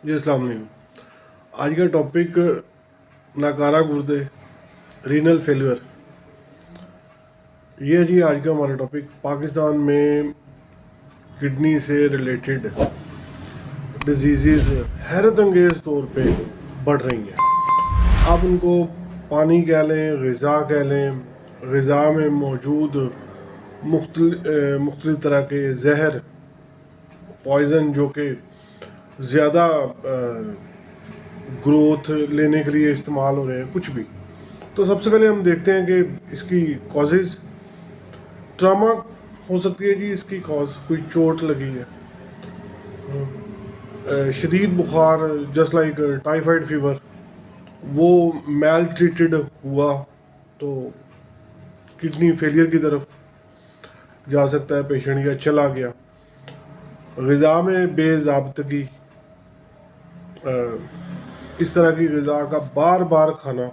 जी अस्सलाम वालेकुम। आज का टॉपिक नाकारा गुर्दे, रीनल फेलियर। ये है जी आज का हमारा टॉपिक। पाकिस्तान में किडनी से रिलेटेड डिजीज़ हैरत अंगेज़ तौर पे बढ़ रही हैं। आप उनको पानी कह लें, ग़िज़ा कह लें, ग़िज़ा में मौजूद मुख्तलिफ़ तरह के जहर, पॉइज़न जो कि ज़्यादा ग्रोथ लेने के लिए इस्तेमाल हो रहे हैं, कुछ भी। तो सबसे पहले हम देखते हैं कि इसकी कॉजेज़। ट्रामा हो सकती है जी इसकी कॉज, कोई चोट लगी है, शदीद बुखार जस्ट लाइक टाइफाइड फीवर, वो मेल ट्रीटेड हुआ तो किडनी फेलियर की तरफ जा सकता है पेशेंट, या चला गया। ग़िज़ा में बेज़ाब्तगी, इस तरह की ग़िज़ा का बार बार खाना,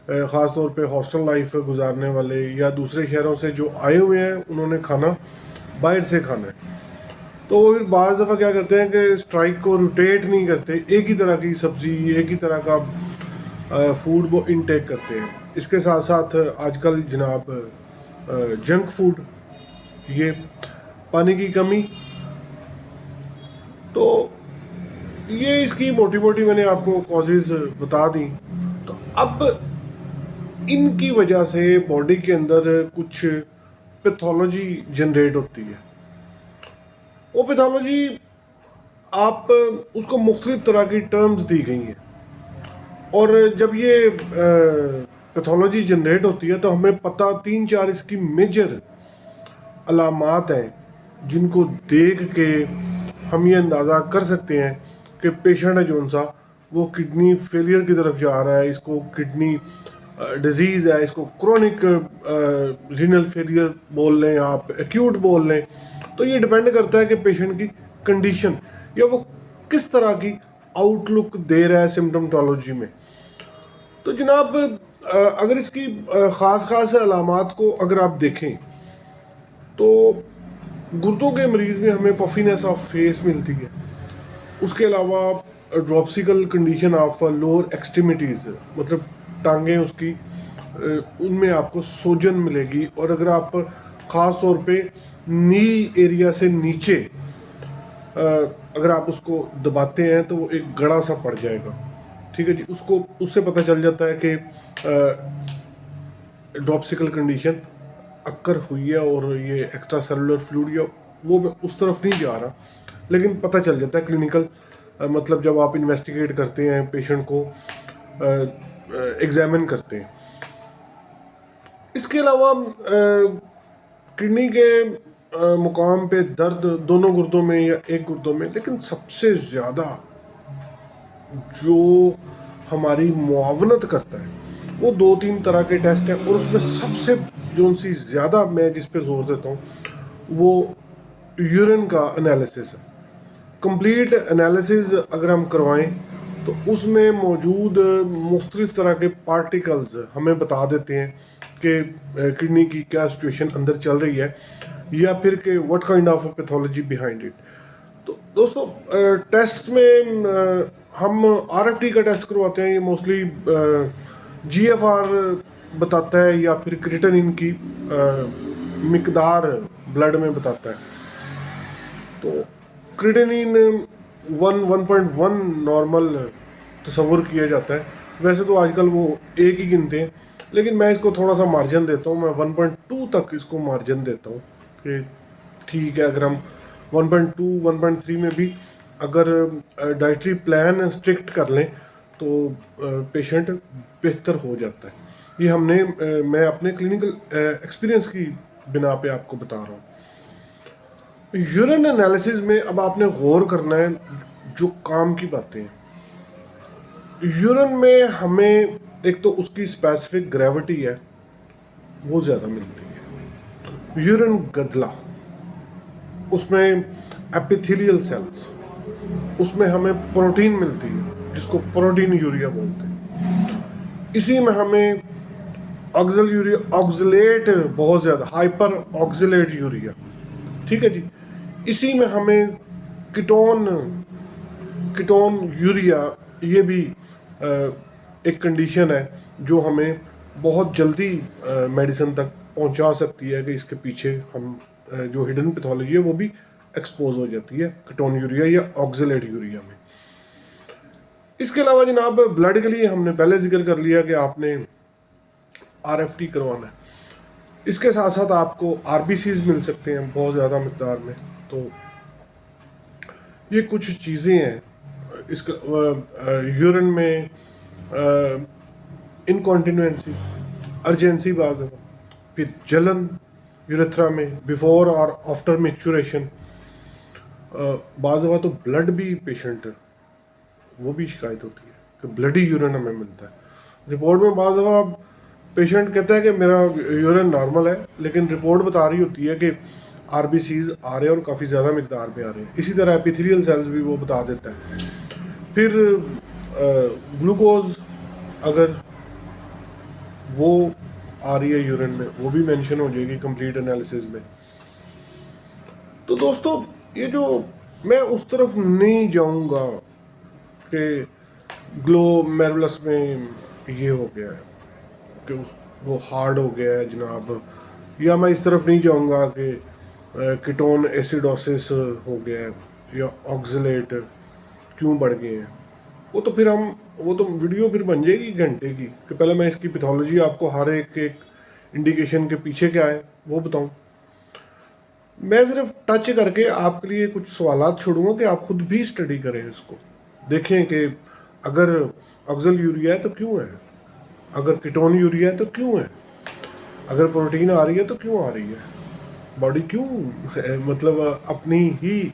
ख़ास तौर पे हॉस्टल लाइफ गुजारने वाले या दूसरे शहरों से जो आए हुए हैं, उन्होंने खाना बाहर से खाना है। तो वो फिर बाज़ दफ़ा क्या करते हैं कि स्ट्राइक को रोटेट नहीं करते, एक ही तरह की सब्ज़ी, एक ही तरह का फूड वो इनटेक करते हैं। इसके साथ साथ आजकल जनाब जंक फूड, ये पानी की कमी, तो ये इसकी मोटी मोटी मैंने आपको कॉजेज़ बता दी। तो अब इनकी वजह से बॉडी के अंदर कुछ पैथोलॉजी जनरेट होती है। वो पैथोलॉजी आप उसको मुख्तलिफ तरह की टर्म्स दी गई हैं, और जब ये पैथोलॉजी जनरेट होती है तो हमें पता 3-4 इसकी मेजर अलामात हैं जिनको देख के हम ये अंदाज़ा कर सकते हैं कि पेशेंट है जौन सा वो किडनी फेलियर की तरफ जा रहा है, इसको किडनी डिजीज़ है, इसको क्रोनिक रीनल फेलियर बोल लें, आप एक्यूट बोल लें। तो ये डिपेंड करता है कि पेशेंट की कंडीशन या वो किस तरह की आउटलुक दे रहा है सिम्टोमेटोलॉजी में। तो जनाब अगर इसकी ख़ास अलामात को अगर आप देखें तो गुर्दों के मरीज़ में हमें पफीनेस ऑफ फेस मिलती है। उसके अलावा ड्रॉप्सिकल कंडीशन ऑफ लोअर एक्सट्रीमिटीज़, मतलब टांगें उसकी, उनमें आपको सोजन मिलेगी। और अगर आप ख़ास तौर पे नी एरिया से नीचे अगर आप उसको दबाते हैं तो वो एक गड़ा सा पड़ जाएगा। ठीक है जी, उससे पता चल जाता है कि ड्रॉप्सिकल कंडीशन अक्कर हुई है और ये एक्स्ट्रा सेलुलर फ्लूइड या वो उस तरफ नहीं जा रहा, लेकिन पता चल जाता है क्लिनिकल, मतलब जब आप इन्वेस्टिगेट करते हैं, पेशेंट को एग्जामिन करते हैं। इसके अलावा किडनी के मुकाम पे दर्द दोनों गुर्दों में या एक गुर्दों में, लेकिन सबसे ज़्यादा जो हमारी मुआवनत करता है वो 2-3 तरह के टेस्ट हैं, और उसमें सबसे जो सी ज़्यादा मैं जिस पे जोर देता हूँ वो यूरिन का एनालिसिस है। कंप्लीट एनालिसिस अगर हम करवाएं तो उसमें मौजूद मुख्तलिफ तरह के पार्टिकल्स हमें बता देते हैं कि किडनी की क्या सिचुएशन अंदर चल रही है, या फिर कि what kind of pathology behind it. तो दोस्तों टेस्ट में हम आरएफटी का टेस्ट करवाते हैं। ये मोस्टली जीएफआर बताता है या फिर क्रिएटिनिन की मिकदार ब्लड में बताता है। तो क्रिएटिनिन 1.1 नॉर्मल तस्वुर किया जाता है। वैसे तो आजकल वो एक ही गिनते हैं, लेकिन मैं इसको थोड़ा सा मार्जिन देता हूँ। मैं 1.2 तक इसको मार्जिन देता हूँ कि ठीक है, अगर हम 1.2 1.3 में भी अगर डाइटरी प्लान स्ट्रिक्ट कर लें तो पेशेंट बेहतर हो जाता है। ये मैं अपने क्लिनिकल एक्सपीरियंस की बिना पे आपको बता रहा हूँ। यूरिन एनालिसिस में अब आपने गौर करना है जो काम की बातें हैं। यूरिन में हमें एक तो उसकी स्पेसिफिक ग्रेविटी है वो ज़्यादा मिलती है। यूरिन गदला, उसमें एपिथेलियल सेल्स, उसमें हमें प्रोटीन मिलती है जिसको प्रोटीन यूरिया बोलते हैं। इसी में हमें ऑक्सलेट बहुत ज़्यादा, हाइपर ऑक्सलेट यूरिया, ठीक है जी। इसी में हमें कीटोन कीटोन यूरिया, ये भी एक कंडीशन है जो हमें बहुत जल्दी मेडिसिन तक पहुंचा सकती है कि इसके पीछे हम जो हिडन पैथोलॉजी है वो भी एक्सपोज हो जाती है कीटोन यूरिया या ऑक्जेलेट यूरिया में। इसके अलावा जनाब ब्लड के लिए हमने पहले जिक्र कर लिया कि आपने RFT करवाना है। इसके साथ साथ आपको RBCs मिल सकते हैं बहुत ज़्यादा मिकदार में। तो ये कुछ चीज़ें हैं। इसका यूरिन में इनकॉन्टिन्यूंसी, अर्जेंसी बाज है, फिर जलन यूरेथ्रा में बिफोर और आफ्टर मैच्योरेशन, बाज़ तो ब्लड भी पेशेंट वो भी शिकायत होती है कि ब्लडी यूरिन हमें मिलता है। रिपोर्ट में बाज़ दफ़ा पेशेंट कहता है कि मेरा यूरिन नॉर्मल है, लेकिन रिपोर्ट बता रही होती है कि RBCs आ रहे हैं और काफ़ी ज़्यादा मिकदार में आ रहे हैं। इसी तरह एपिथेलियल सेल्स भी वो बता देता है। फिर ग्लूकोज अगर वो आ रही है यूरिन में, वो भी मेंशन हो जाएगी कंप्लीट एनालिसिस में। तो दोस्तों ये जो मैं उस तरफ नहीं जाऊंगा कि ग्लोमेरुलस में ये हो गया है कि वो हार्ड हो गया है जनाब, या मैं इस तरफ नहीं जाऊंगा कि कीटोन एसिडोसिस हो गया है या ऑक्जेलेट क्यों बढ़ गए हैं। वो तो फिर वो तो वीडियो फिर बन जाएगी घंटे की कि पहले मैं इसकी पैथोलॉजी आपको हर एक इंडिकेशन के पीछे क्या है वो बताऊं। मैं सिर्फ टच करके आपके लिए कुछ सवालात छोड़ूंगा कि आप खुद भी स्टडी करें, इसको देखें कि अगर ऑक्सल यूरिया है तो क्यों है, अगर कीटोन यूरिया है तो क्यों है, अगर प्रोटीन आ रही है तो क्यों आ रही है, बॉडी क्यों मतलब अपनी ही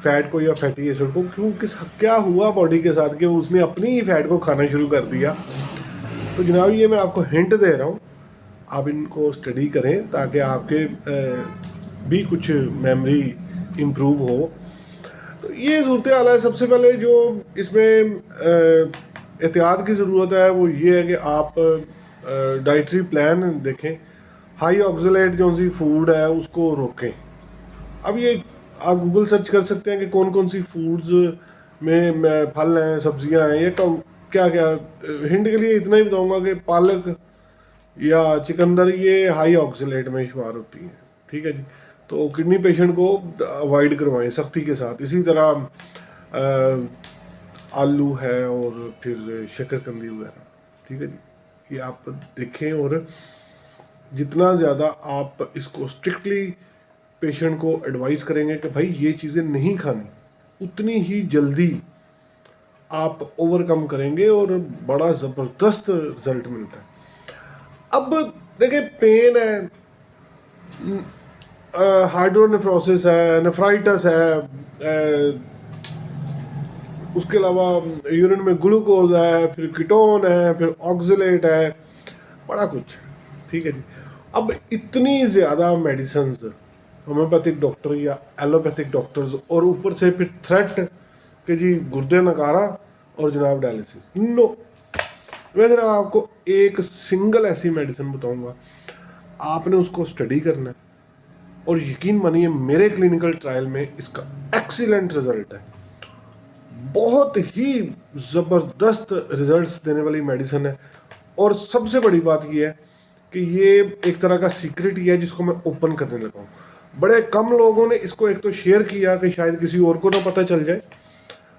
फैट को या फैटी एसिड को क्यों क्या हुआ बॉडी के साथ कि उसने अपनी ही फैट को खाना शुरू कर दिया। तो जनाब ये मैं आपको हिंट दे रहा हूँ, आप इनको स्टडी करें ताकि आपके भी कुछ मेमोरी इम्प्रूव हो। तो ये सूरत हाल है। सबसे पहले जो इसमें एहतियात की ज़रूरत है वो ये है कि आप डाइटरी प्लान देखें, हाई ऑक्जेलेट जो सी फूड है उसको रोकें। अब ये आप गूगल सर्च कर सकते हैं कि कौन कौन सी फूड्स में फल हैं, सब्जियां हैं, ये क्या क्या। हिंट के लिए इतना ही बताऊंगा कि पालक या चिकंदर ये हाई ऑक्जेलेट में शुमार होती है, ठीक है जी। तो किडनी पेशेंट को अवॉइड करवाएं सख्ती के साथ। इसी तरह आलू है और फिर शकरकंदी वगैरह, ठीक है जी, ये आप देखें। और जितना ज़्यादा आप इसको स्ट्रिक्टली पेशेंट को एडवाइस करेंगे कि भाई ये चीज़ें नहीं खानी, उतनी ही जल्दी आप ओवरकम करेंगे और बड़ा ज़बरदस्त रिजल्ट मिलता है। अब देखिए पेन है, हाइड्रोनेफ्रोसिस है, नेफ्राइटिस है, उसके अलावा यूरिन में ग्लूकोज है, फिर कीटोन है, फिर ऑक्जेलेट है, बड़ा कुछ, ठीक है जी। अब इतनी ज़्यादा मेडिसिन्स होम्योपैथिक डॉक्टर या एलोपैथिक डॉक्टर्स, और ऊपर से फिर थ्रेट कि जी गुर्दे नकारा और जनाब डायलिसिस, इनो मैं जरा आपको एक सिंगल ऐसी मेडिसिन बताऊंगा, आपने उसको स्टडी करना है और यकीन मानिए मेरे क्लिनिकल ट्रायल में इसका एक्सीलेंट रिजल्ट है। बहुत ही ज़बरदस्त रिजल्ट्स देने वाली मेडिसिन है। और सबसे बड़ी बात यह है कि ये एक तरह का सीक्रेट ही है जिसको मैं ओपन करने लगा हूँ। बड़े कम लोगों ने इसको एक तो शेयर किया कि शायद किसी और को ना पता चल जाए,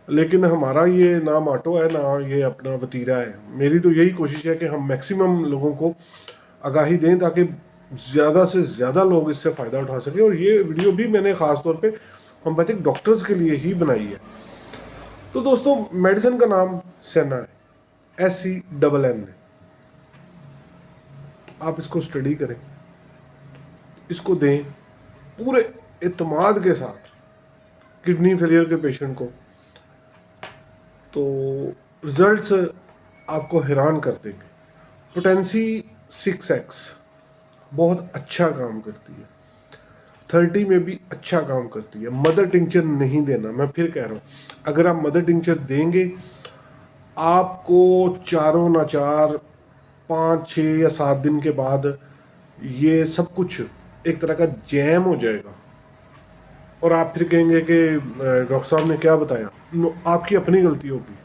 लेकिन हमारा ये ना माटो है ना ये अपना वतीरा है। मेरी तो यही कोशिश है कि हम मैक्सिमम लोगों को आगाही दें ताकि ज़्यादा से ज़्यादा लोग इससे फ़ायदा उठा सकें। और ये वीडियो भी मैंने ख़ास तौर पे होम्योपैथिक डॉक्टर्स के लिए ही बनाई है। तो दोस्तों मेडिसिन का नाम सेना है, SENN है। आप इसको स्टडी करें, इसको दें पूरे इत्मीनान के साथ किडनी फेलियर के पेशेंट को, तो रिजल्ट्स आपको हैरान कर देंगे। पोटेंसी 6x बहुत अच्छा काम करती है, 30 में भी अच्छा काम करती है। मदर टिंचर नहीं देना, मैं फिर कह रहा हूँ, अगर आप मदर टिंचर देंगे आपको चारों ना चार 5, 6 या 7 दिन के बाद ये सब कुछ एक तरह का जैम हो जाएगा। और आप फिर कहेंगे कि डॉक्टर साहब ने क्या बताया। आपकी अपनी गलती होगी।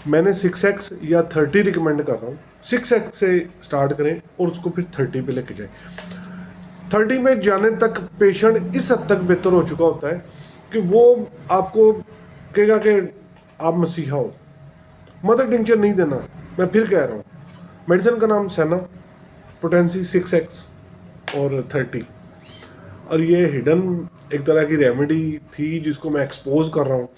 मैंने 6x या 30 रिकमेंड कर रहा हूँ। 6x से स्टार्ट करें और उसको फिर 30 पे लेके जाएं। 30 में जाने तक पेशेंट इस हद तक बेहतर हो चुका होता है कि वो आपको कहेगा कि आप मसीहा हो। मदर टिंचर नहीं देना। मैं फिर कह रहा हूँ, मेडिसिन का नाम सेना, पोटेंसी 6x और 30। और ये हिडन एक तरह की रेमेडी थी जिसको मैं एक्सपोज कर रहा हूँ।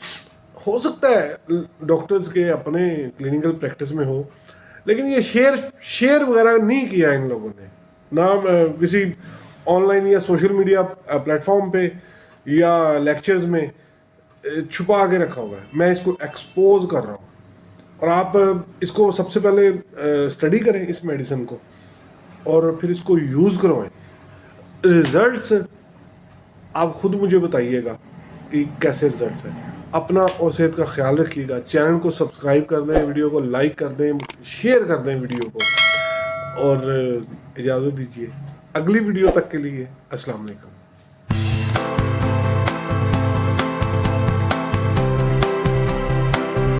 हो सकता है डॉक्टर्स के अपने क्लिनिकल प्रैक्टिस में हो, लेकिन ये शेयर वगैरह नहीं किया इन लोगों ने ना किसी ऑनलाइन या सोशल मीडिया प्लेटफॉर्म पे या लेक्चर्स में छुपा के रखा हुआ है। मैं इसको एक्सपोज कर रहा हूँ और आप इसको सबसे पहले स्टडी करें इस मेडिसिन को और फिर इसको यूज़ करवाएं। रिजल्ट्स आप खुद मुझे बताइएगा कि कैसे रिजल्ट्स हैं। अपना और सेहत का ख्याल रखिएगा। चैनल को सब्सक्राइब कर दें, वीडियो को लाइक कर दें, शेयर कर दें वीडियो को, और इजाज़त दीजिए। अगली वीडियो तक के लिए अस्सलाम वालेकुम।